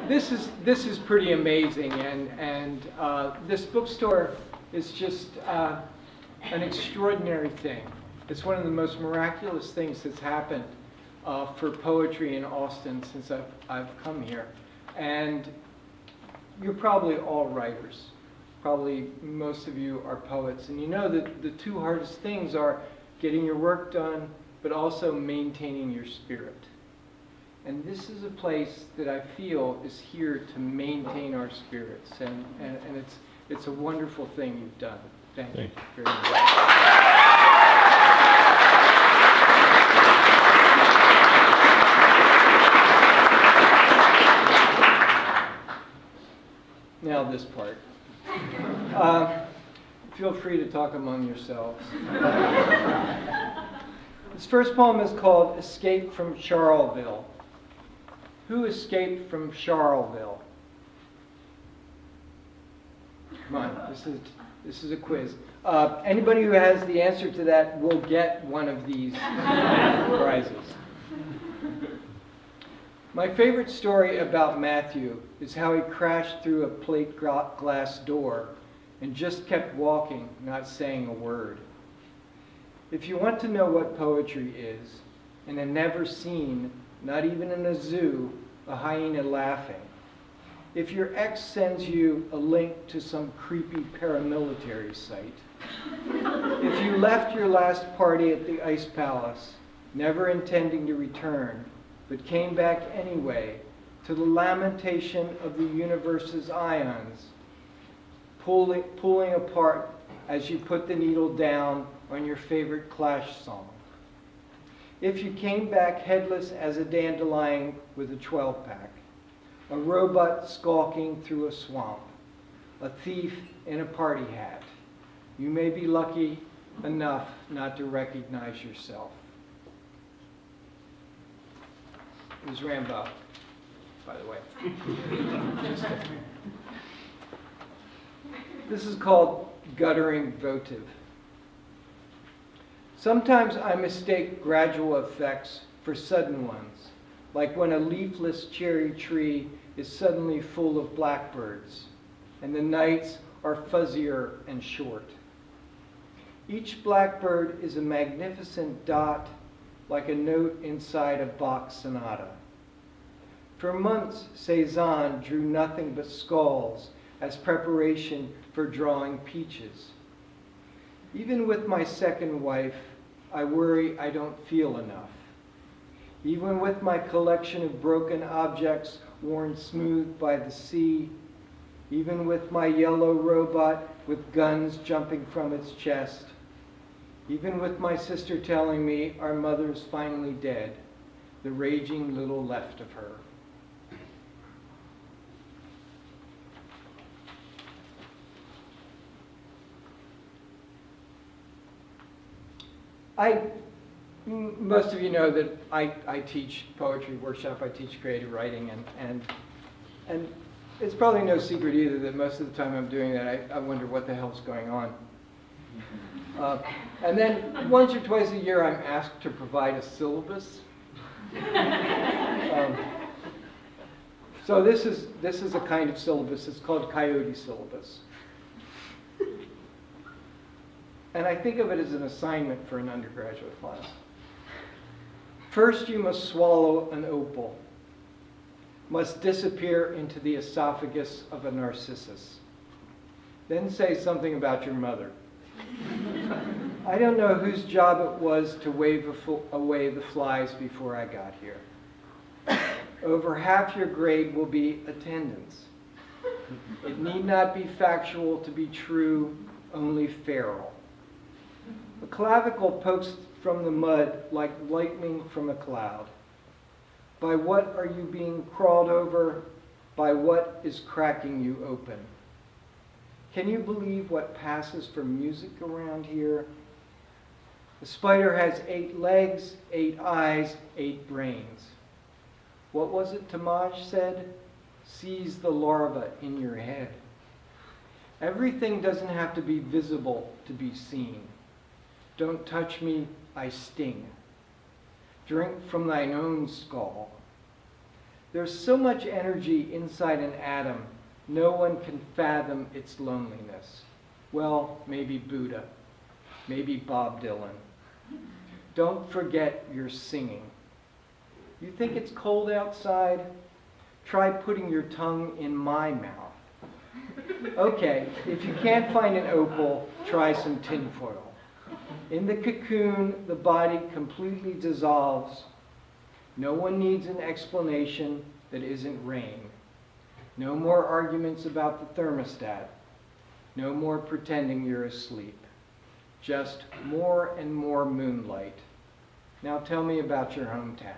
this is pretty amazing, and this bookstore is just an extraordinary thing. It's one of the most miraculous things that's happened for poetry in Austin since I've come here. And you're probably all writers. Probably most of you are poets. And you know that the two hardest things are getting your work done, but also maintaining your spirit. And this is a place that I feel is here to maintain our spirits. And it's a wonderful thing you've done. Thank you very much. Now this part. Feel free to talk among yourselves. This first poem is called Escape from Charleville. Who escaped from Charleville? Come on, this is a quiz. Anybody who has the answer to that will get one of these prizes. My favorite story about Matthew is how he crashed through a plate glass door and just kept walking, not saying a word. If you want to know what poetry is, and have never seen, not even in a zoo, a hyena laughing, if your ex sends you a link to some creepy paramilitary site, if you left your last party at the Ice Palace, never intending to return, but came back anyway to the lamentation of the universe's ions, pulling apart as you put the needle down on your favorite Clash song. If you came back headless as a dandelion with a 12-pack, a robot skulking through a swamp, a thief in a party hat, you may be lucky enough not to recognize yourself. It was Rimbaud, by the way. This is called Guttering Votive. Sometimes I mistake gradual effects for sudden ones, like when a leafless cherry tree is suddenly full of blackbirds, and the nights are fuzzier and short. Each blackbird is a magnificent dot, like a note inside a Bach sonata. For months, Cézanne drew nothing but skulls as preparation for drawing peaches. Even with my second wife, I worry I don't feel enough. Even with my collection of broken objects worn smooth by the sea, even with my yellow robot with guns jumping from its chest, even with my sister telling me our mother's finally dead, the raging little left of her. Most of you know that I teach poetry workshop, I teach creative writing, and it's probably no secret either that most of the time I'm doing that, I wonder what the hell's going on. And then once or twice a year I'm asked to provide a syllabus. So this is a kind of syllabus, it's called coyote syllabus. And I think of it as an assignment for an undergraduate class. First, you must swallow an opal, must disappear into the esophagus of a narcissus. Then say something about your mother. I don't know whose job it was to wave away the flies before I got here. Over half your grade will be attendance. It need not be factual to be true, only feral. A clavicle pokes from the mud like lightning from a cloud. By what are you being crawled over? By what is cracking you open? Can you believe what passes for music around here? The spider has 8 legs, 8 eyes, 8 brains. What was it Tamaj said? Seize the larva in your head. Everything doesn't have to be visible to be seen. Don't touch me, I sting. Drink from thine own skull. There's so much energy inside an atom, no one can fathom its loneliness. Well, maybe Buddha, maybe Bob Dylan. Don't forget you're singing. You think it's cold outside? Try putting your tongue in my mouth. Okay, if you can't find an opal, try some tinfoil. In the cocoon, the body completely dissolves. No one needs an explanation that isn't rain. No more arguments about the thermostat. No more pretending you're asleep. Just more and more moonlight. Now tell me about your hometown.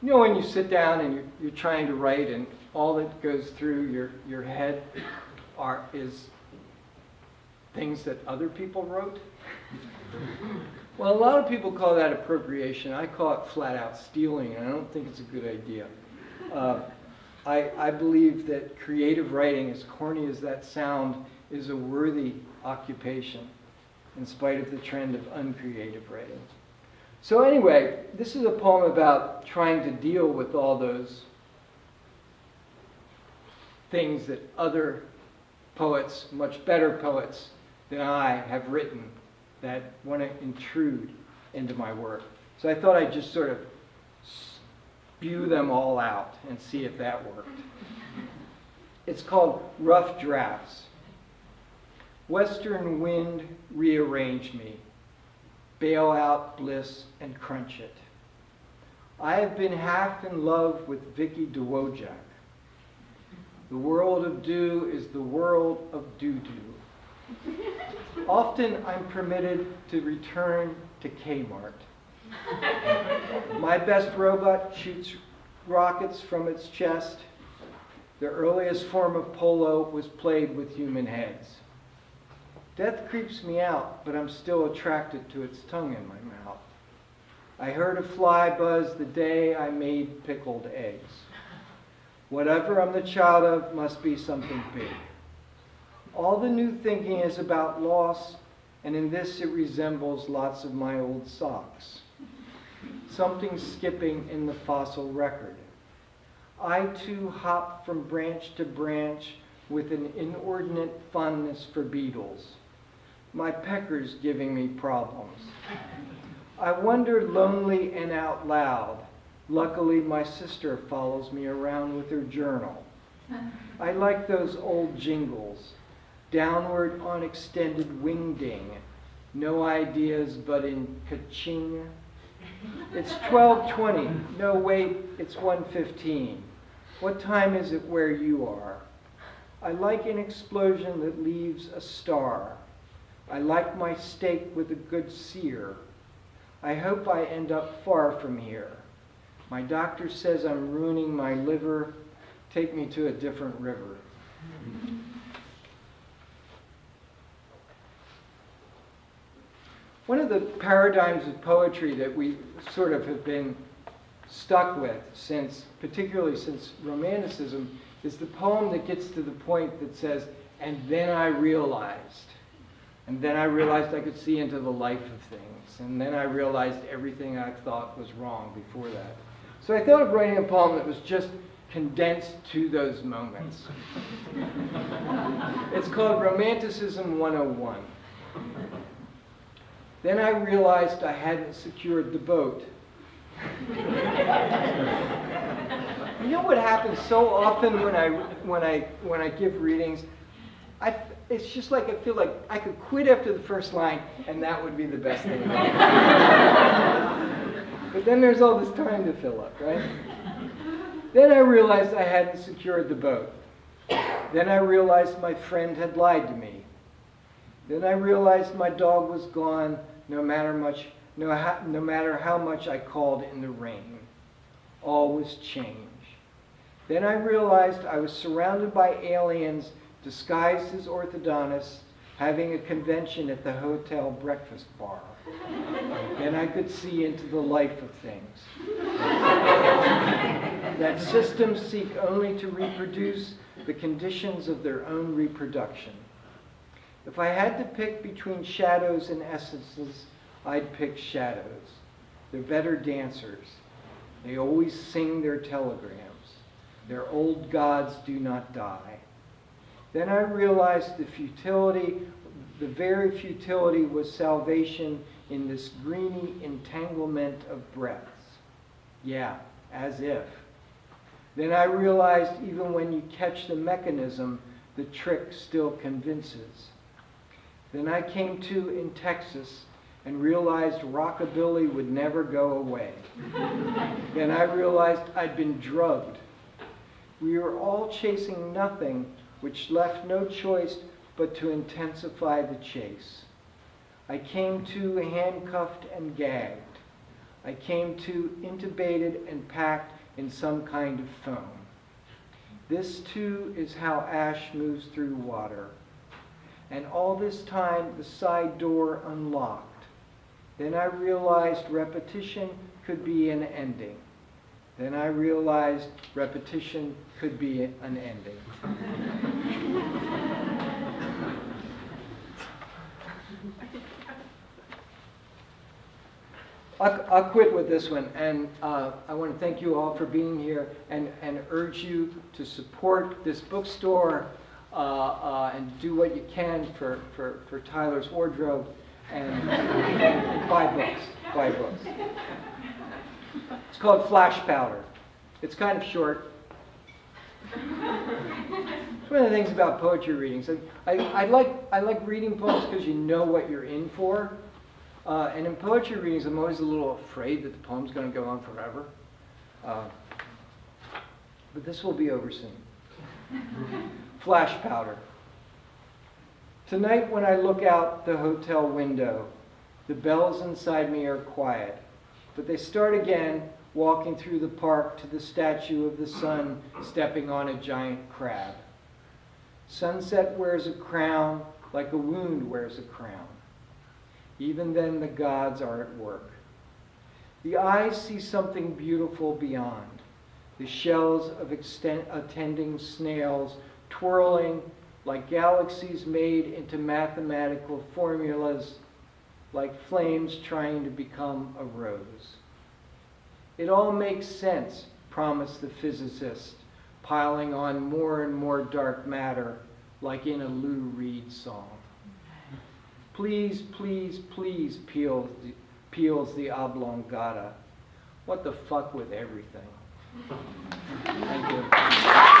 You know, when you sit down and you're trying to write and all that goes through your head is things that other people wrote? Well, a lot of people call that appropriation. I call it flat out stealing, and I don't think it's a good idea. I believe that creative writing, as corny as that sounds, is a worthy occupation in spite of the trend of uncreative writing. So anyway, this is a poem about trying to deal with all those things that other poets, much better poets than I, have written that want to intrude into my work. So I thought I'd just sort of spew them all out and see if that worked. It's called Rough Drafts. Western wind rearrange me, bail out bliss and crunch it. I have been half in love with Vicky DeWojak. The world of dew is the world of doo-doo. Often I'm permitted to return to Kmart. My best robot shoots rockets from its chest. The earliest form of polo was played with human heads. Death creeps me out, but I'm still attracted to its tongue in my mouth. I heard a fly buzz the day I made pickled eggs. Whatever I'm the child of must be something big. All the new thinking is about loss, and in this it resembles lots of my old socks. Something skipping in the fossil record. I too hop from branch to branch with an inordinate fondness for beetles. My pecker's giving me problems. I wonder lonely and out loud. Luckily, my sister follows me around with her journal. I like those old jingles. Downward on extended wing-ding. No ideas but in ka-ching. It's 12:20. No, wait, it's 1:15. What time is it where you are? I like an explosion that leaves a star. I like my steak with a good sear. I hope I end up far from here. My doctor says I'm ruining my liver. Take me to a different river. One of the paradigms of poetry that we sort of have been stuck with particularly since Romanticism, is the poem that gets to the point that says, and then I realized. And then I realized I could see into the life of things. And then I realized everything I thought was wrong before that. So I thought of writing a poem that was just condensed to those moments. It's called Romanticism 101. Then I realized I hadn't secured the boat. You know what happens so often when I give readings? It's just like I feel like I could quit after the first line, and that would be the best thing. But then there's all this time to fill up, right? Then I realized I hadn't secured the boat. Then I realized my friend had lied to me. Then I realized my dog was gone, no matter how much I called in the rain. All was change. Then I realized I was surrounded by aliens disguised as orthodontists having a convention at the hotel breakfast bar. Then I could see into the life of things. That systems seek only to reproduce the conditions of their own reproduction. If I had to pick between shadows and essences, I'd pick shadows. They're better dancers. They always sing their telegrams. Their old gods do not die. Then I realized the very futility was salvation in this greeny entanglement of breaths. Yeah, as if. Then I realized even when you catch the mechanism, the trick still convinces. Then I came to in Texas and realized rockabilly would never go away. Then I realized I'd been drugged. We were all chasing nothing, which left no choice but to intensify the chase. I came to handcuffed and gagged. I came to intubated and packed in some kind of foam. This too is how ash moves through water. And all this time the side door unlocked. Then I realized repetition could be an ending. Then I realized repetition could be an ending. I'll quit with this one, and I want to thank you all for being here and urge you to support this bookstore and do what you can for Tyler's wardrobe and buy books. Buy books. It's called Flash Powder. It's kind of short. It's one of the things about poetry readings. I like reading poems because you know what you're in for. And in poetry readings, I'm always a little afraid that the poem's going to go on forever. But this will be over soon. Flash Powder. Tonight when I look out the hotel window, the bells inside me are quiet. But they start again, walking through the park to the statue of the sun stepping on a giant crab. Sunset wears a crown like a wound wears a crown. Even then the gods are at work. The eyes see something beautiful beyond. The shells of attending snails twirling like galaxies made into mathematical formulas, like flames trying to become a rose. It all makes sense, promised the physicist, piling on more and more dark matter like in a Lou Reed song. Please, please, please, peals the oblongata. What the fuck with everything? Thank you.